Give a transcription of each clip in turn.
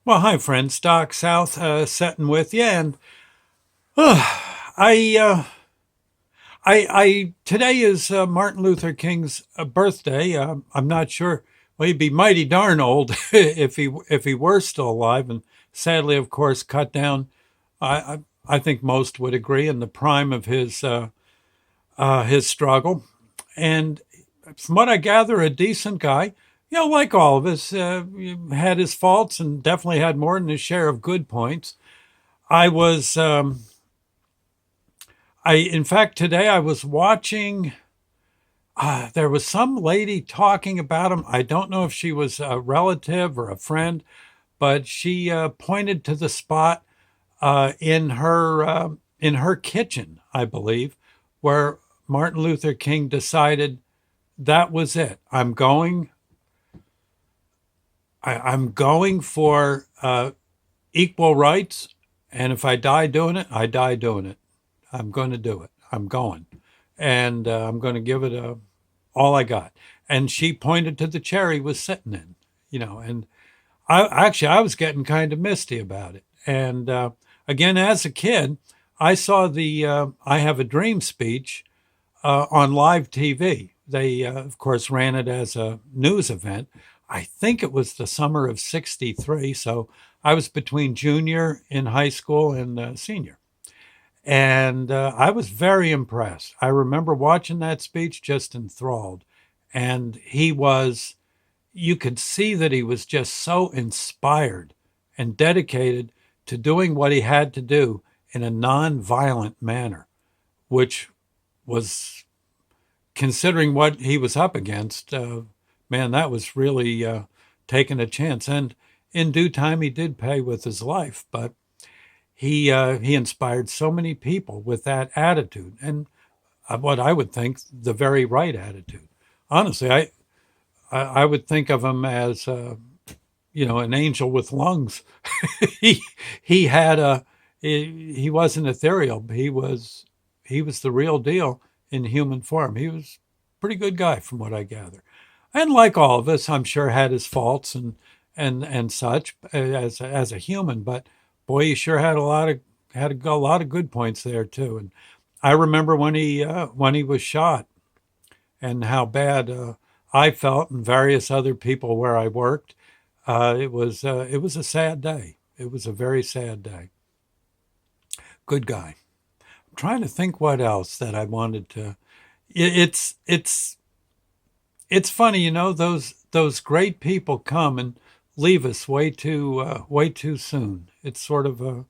Well, hi, friends. Doc South setting with you, and I, today is Martin Luther King's birthday. I'm not sure. Well, he'd be mighty darn old if he were still alive, and sadly, of course, cut down. I think most would agree in the prime of his struggle, and from what I gather, a decent guy. Like all of us, had his faults and definitely had more than his share of good points. I was, in fact, today I was watching. There was some lady talking about him. I don't know if she was a relative or a friend, but she pointed to the spot in her kitchen, I believe, where Martin Luther King decided that was it. I'm going for equal rights, and if I die doing it, I die doing it. I'm going to do it. I'm going, and I'm going to give it all I got. And she pointed to the chair he was sitting in, and I was getting kind of misty about it. And again, as a kid, I saw the "I Have a Dream" speech on live TV. They, of course, ran it as a news event. I think it was the summer of '63, so I was between junior in high school and senior. And I was very impressed. I remember watching that speech just enthralled. And you could see that he was just so inspired and dedicated to doing what he had to do in a non-violent manner, which was, considering what he was up against, man, that was really taking a chance. And in due time, he did pay with his life. But he inspired so many people with that attitude, and what I would think the very right attitude. Honestly, I would think of him as an angel with lungs. he he had a he wasn't ethereal. He was the real deal in human form. He was a pretty good guy, from what I gather, and like all of us, I'm sure had his faults and such as a human. But boy, he sure had a lot of good points there too. And I remember when he was shot, and how bad I felt, and various other people where I worked. It was a sad day. It was a very sad day. Good guy. I'm trying to think what else that I wanted to. It's funny, those great people come and leave us way too soon. It's sort of a,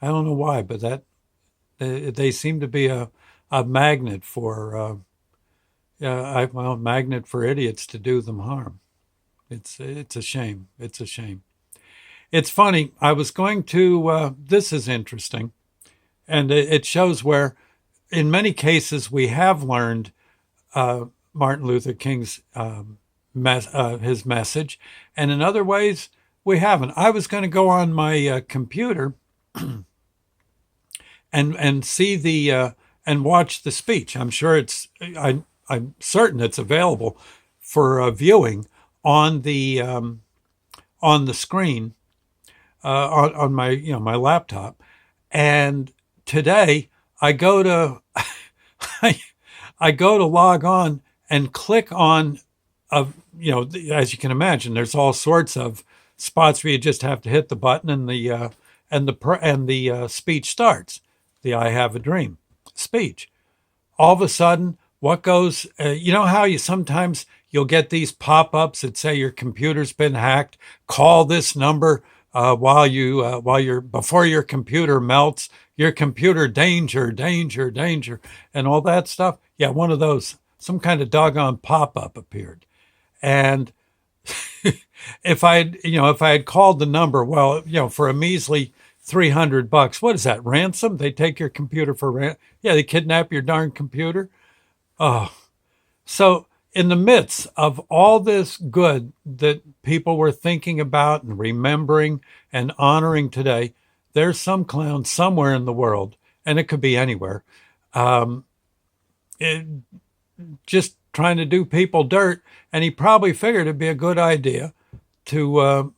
I don't know why, but that they seem to be a magnet for magnet for idiots to do them harm. It's a shame. It's a shame. It's funny. I was going to. This is interesting, and it shows where, in many cases, we have learned Martin Luther King's his message, and in other ways we haven't. I was going to go on my computer and see the and watch the speech. I'm sure I'm certain it's available for viewing on the screen on my my laptop. And today I go to I, I go to log on and click on as you can imagine, there's all sorts of spots where you just have to hit the button, and the speech starts. The "I Have a Dream" speech. All of a sudden, what goes? You know how you'll get these pop-ups that say your computer's been hacked. Call this number before your computer melts. Your computer danger, danger, danger, and all that stuff. Yeah, one of those. Some kind of doggone pop-up appeared, and if I had called the number, well, for a measly $300, what is that, ransom? They take your computer for yeah, they kidnap your darn computer. Oh, so in the midst of all this good that people were thinking about and remembering and honoring today, there's some clown somewhere in the world, and it could be anywhere, um, it, just trying to do people dirt. And he probably figured it'd be a good idea to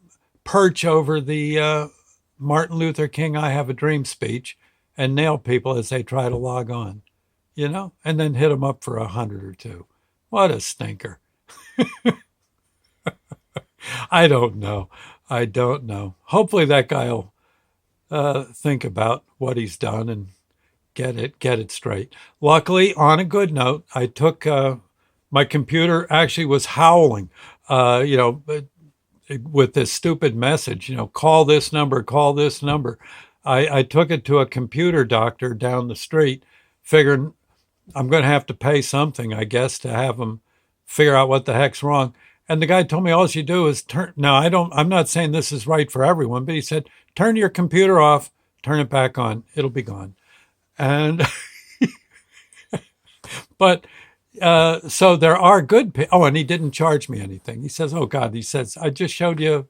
perch over the Martin Luther King I Have a Dream speech and nail people as they try to log on, and then hit them up for 100 or two. What a stinker. I don't know. I don't know. Hopefully that guy will think about what he's done and get it straight. Luckily, on a good note, I took my computer actually was howling, with this stupid message, call this number, call this number. I took it to a computer doctor down the street, figuring I'm going to have to pay something, I guess, to have him figure out what the heck's wrong. And the guy told me all you do is turn. Now, I'm not saying this is right for everyone, but he said, turn your computer off, turn it back on, it'll be gone. And, but, so there are good, and he didn't charge me anything. He says, oh God, he says, I just showed you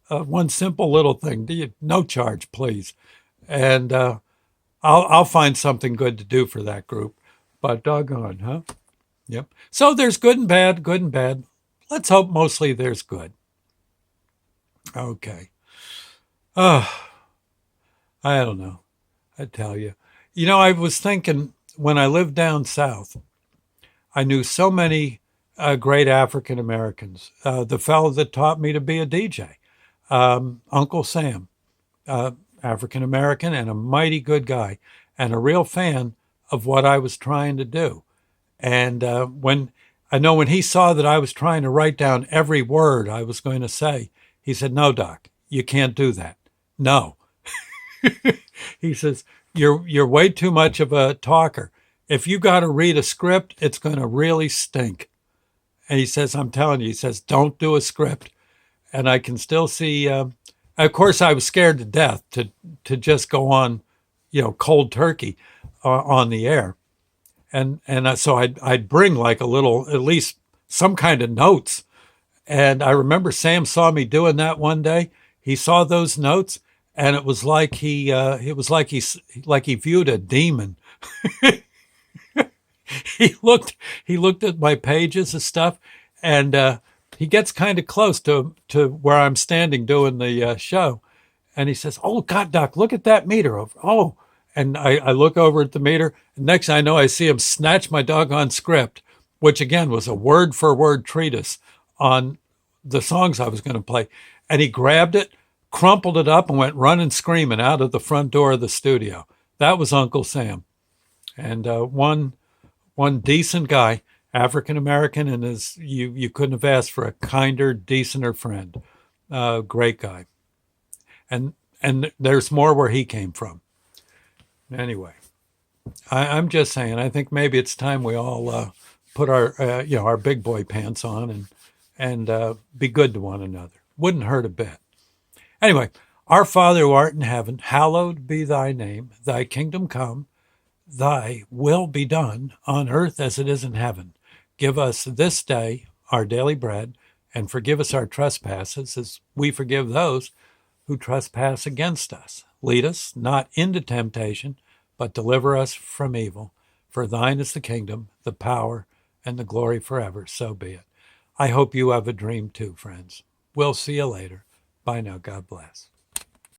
one simple little thing. No charge, please. And, I'll find something good to do for that group, but doggone, huh? Yep. So there's good and bad, good and bad. Let's hope mostly there's good. Okay. I don't know. I tell you. I was thinking when I lived down south, I knew so many great African Americans. The fellow that taught me to be a DJ, Uncle Sam, African American and a mighty good guy and a real fan of what I was trying to do. And when he saw that I was trying to write down every word I was going to say, he said, no, Doc, you can't do that. No. He says, you're way too much of a talker. If you got to read a script, it's going to really stink. And he says, I'm telling you, he says, don't do a script. And I can still see, of course, I was scared to death to just go on, cold turkey on the air. And so I'd bring like a little, at least some kind of notes. And I remember Sam saw me doing that one day. He saw those notes, and it was like he viewed a demon. He looked at my pages of stuff, and he gets kind of close to where I'm standing doing the show, and he says, "Oh God, Doc, look at that meter over." Oh. And I look over at the meter, and next thing I know, I see him snatch my doggone script, which again was a word-for-word treatise on the songs I was going to play. And he grabbed it, crumpled it up, and went running screaming out of the front door of the studio. That was Uncle Sam. And one decent guy, African-American, and you couldn't have asked for a kinder, decenter friend. Great guy. And there's more where he came from. Anyway, I'm just saying, I think maybe it's time we all put our big boy pants on and be good to one another. Wouldn't hurt a bit. Anyway, our Father who art in heaven, hallowed be thy name. Thy kingdom come, thy will be done on earth as it is in heaven. Give us this day our daily bread, and forgive us our trespasses as we forgive those who trespass against us. Lead us not into temptation, but deliver us from evil. For thine is the kingdom, the power, and the glory forever. So be it. I hope you have a dream too, friends. We'll see you later. Bye now. God bless.